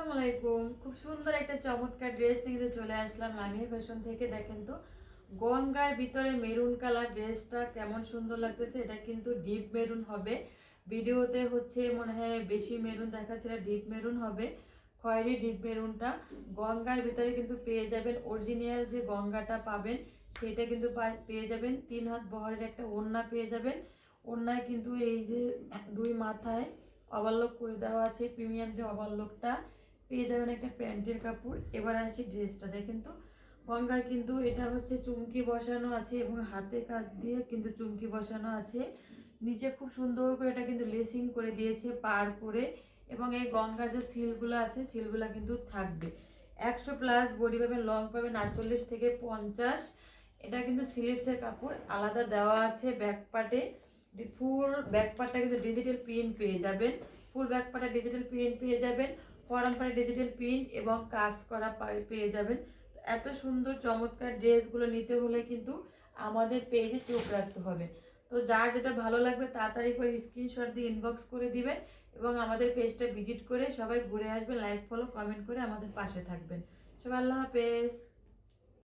আসসালামু আলাইকুম। খুব সুন্দর একটা চমৎকার ড্রেস নিয়ে চলে আসলাম লামিয়া ফ্যাশন থেকে। দেখেন তো গঙ্গার ভিতরে মেরুন কালার ড্রেসটা কেমন সুন্দর লাগতেছে। এটা কিন্তু ডিপ মেরুন হবে। ভিডিওতে হচ্ছে মনে হয় বেশি মেরুন দেখাচ্ছে, এটা ডিপ মেরুন হবে, খয়েরি ডিপ মেরুনটা। গঙ্গার ভিতরে কিন্তু পেয়ে যাবেন অরিজিনাল যে গঙ্গাটা পাবেন সেটা কিন্তু পেয়ে যাবেন। 3 হাত বহরের একটা ওড়না পেয়ে যাবেন। ওড়নায় কিন্তু এই যে দুই মাথায় ওভারলক করে দেওয়া আছে, প্রিমিয়াম যে ওভারলকটা পেয়ে যাবেন একটা প্যান্টের কাপড়। এবার আসি ড্রেসটা দেখেন তো, গঙ্গায় কিন্তু এটা হচ্ছে চুমকি বসানো আছে এবং হাতে কাজ দিয়ে কিন্তু চুমকি বসানো আছে। নিচে খুব সুন্দর করে এটা কিন্তু লেসিং করে দিয়েছে পার করে, এবং এই গঙ্গার যে সিলগুলো আছে সিলগুলো কিন্তু থাকবে। 100+ বডি পাবেন, লং পাবেন 48 থেকে 50। এটা কিন্তু স্লিভসের কাপড় আলাদা দেওয়া আছে ব্যাক পার্টে। ফুল ব্যাক পার্টটা কিন্তু ডিজিটাল প্রিন্ট পেয়ে যাবেন, ফুল ব্যাক পার্টটা ডিজিটাল প্রিন্ট পেয়ে যাবেন, ফরম পার্টে ডিজিটাল প্রিন্ট এবং কাজ করা পেয়ে যাবেন। এত সুন্দর চমৎকার ড্রেসগুলো নিতে হলে কিন্তু আমাদের পেজে চোখ রাখতে হবে। তো যার যেটা ভালো লাগবে তাড়াতাড়ি করে স্ক্রিনশট দিয়ে ইনবক্স করে দিবেন এবং আমাদের পেজটা ভিজিট করে সবাই ঘুরে আসবেন। লাইক ফলো কমেন্ট করে আমাদের পাশে থাকবেন। সবাই আল্লাহ হাফেজ।